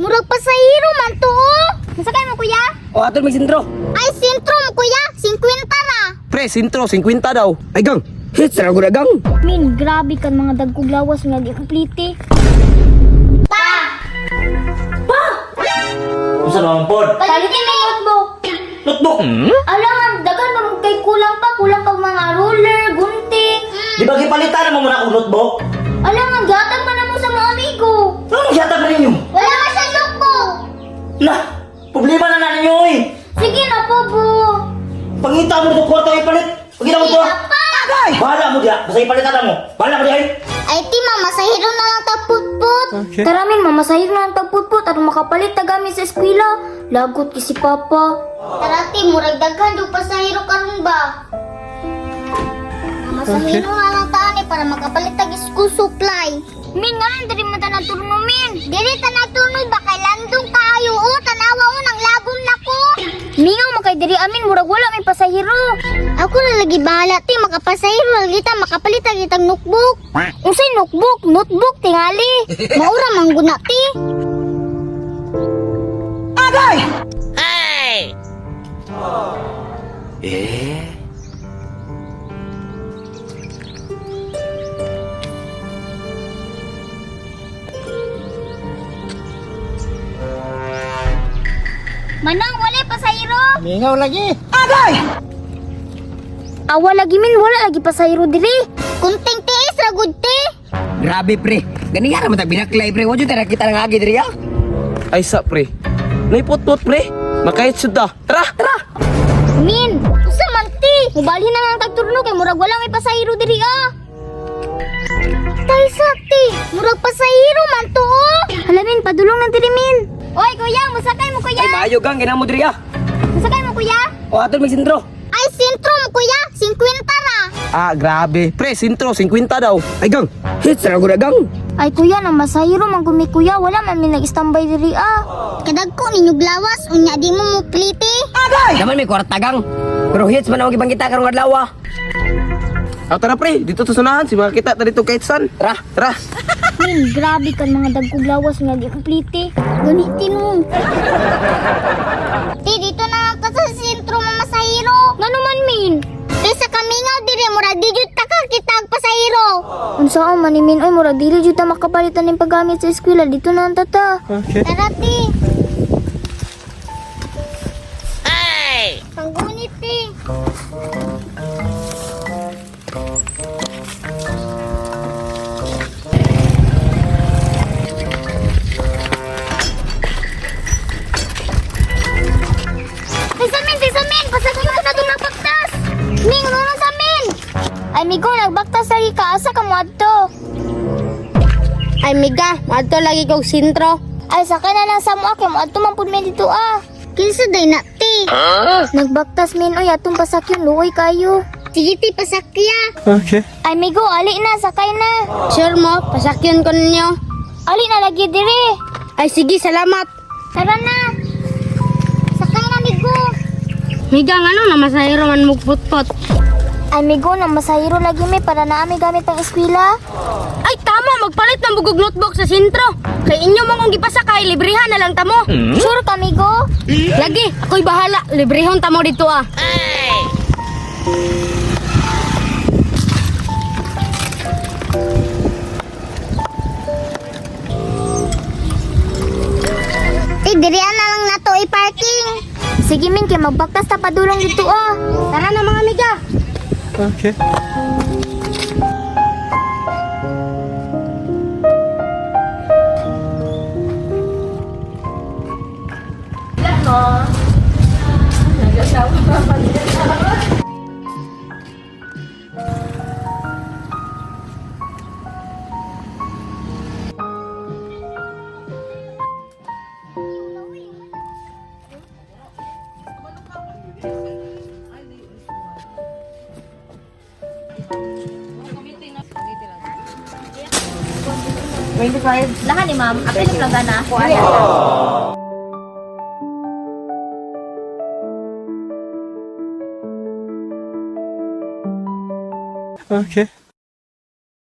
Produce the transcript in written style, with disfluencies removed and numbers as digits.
Murag pasahero man to. Nasakay mo kuya? O, ato may sintro. Ay, sentro mo kuya. 50 na. Pre, sintro, 50 daw. Ay, gang. Hits, sarang ko na, gang. Min, grabe kan mga dagkog lawas nga di kumplite. Pa! Kung saan naman pod? Palitin mo yung notebook. Notebook? Alam, dagan naman kay kulang pa. Kulang pa mga ruler, gunting. Di ba gipalitan mo muna akong notebook? Alam, gatag pa na mo sa mga amigo. Ano yata mo ninyo? Wala ka siyang notebook. Na, problema na ninyo eh. Sige na po, bu. Pangita mo ito kwarto ipalit. Pagkita mo ito. Pa! Bahala mo diya. Basta ipalitan mo. Bahala mo diya eh. Ay, ti, mamasahiro na lang tagputput. Okay. Tara, min, mamasahiro na lang tagputput. At makapalit na gamit sa eskwela. Lagot ki si Papa. Tara, ti, murag daghan do pasahiro karon ba? Mamasahiro na lang taani para makapalit tag school supply. Min, nga lang, diri mo ta naturno, min. Diri ta naturno ba kay landong kaayo o tanawa o nang labom na ko. Mingaw mo kay diri amin, murag wala may pasahiro. Ako na lagi bahala, ti, makapasahiro lagi ta makapalit tag itang notebook. Unsay notebook? Notebook tingali. Maura mangguna, ti. Agay! Eh? Manang, wala pasahiro. Mingaw lagi. Agay! Awa lagi min, wala lagi pasahiro diri. Kunting tiis, ragod ti. Grabe, pre. Ganyan naman binaklay, pre. Huwag yun tayo nakita ng agi diri, ah. Ay sa pre. Naipot-pot pre. Makahit suda. Tara, tara. Min, usa man ti. Mubalhin na lang tagturno kay murag wala may pasahiro diri ah. Tay sakti, murag pasahiro man to. Halamin, padulong na diri min. Oy kuya, musakay mo kuya. Ay, maayo, gang. Ganyan mo diri, ah. Musakay mo kuya. O, ato may sintro. Ay, sentro mo kuya, 50 na. Ah, grabe. Pre, sintro, 50 daw. Ay, gang. Hits, sarang ko na, gang. Ay kuya, nang masahiro man gumi kuya, wala man min nag-standby diri ah. Kadag ko ninyo glawas, unya di mo mo pliti. Agay! Naman may kwarta, gang. Pero hits man ang ibang kita karong adlaw, ah. Ah, tara pre. Dito to sunahan. Si mga kita dito kahit san. Tara. Tara. Min, grabe kan mga dagkog lawas nga di kumplite. Gamitin mo. Ti, dito na ka sa sentro mamasahiro. Ngano man, Min? Sa kamingaw dire mura di jud ta ka kitag pasahiro. Unsa man ni Min, oy mura dili jud ta makapalitan ning paggamit sa eskwela dito na ang tata. Okay. Tara, ti. Ay! Panggunit, ti. Samin! Pasagin ko na itong nagbaktas! Ming, ano na Samin? Ay, Migo, nagbaktas lagi ka. Asa ka mo adto? Ay, Miga, adto lagi kong sintro. Ay, sakay na lang sa mo ako. Adto man po min dito ah. Kinsa day na, ti? Nagbaktas min, oy, atong pasakyon. Luoy kayo. Sige, ti, pasakya. Okay. Ay, Migo, ali na, sakay na. Sure mo, pasakyon ko ninyo. Ali na lagi dire. Ay, sige, salamat. Tara na. Sakay na, Migo. Miga nga no, namasahiro man mugputpot. Ay, Migo, na masahiro lagi may para na ami gamit ang eskwela. Ay tama, magpalit ng bugog notebook sa sentro. Kay inyo mo kung gipasakay, librihan na lang tamo. Sure ka, Migo? Lagi, ako'y bahala. Librehon tamo dito ah. Dirian na lang nato i-parking. Sige, Min, kaya magbaktas ta padulong dito ah. Tara na mga miga. Okay. Lahan ni ma'am, apil yung lang na. Okay.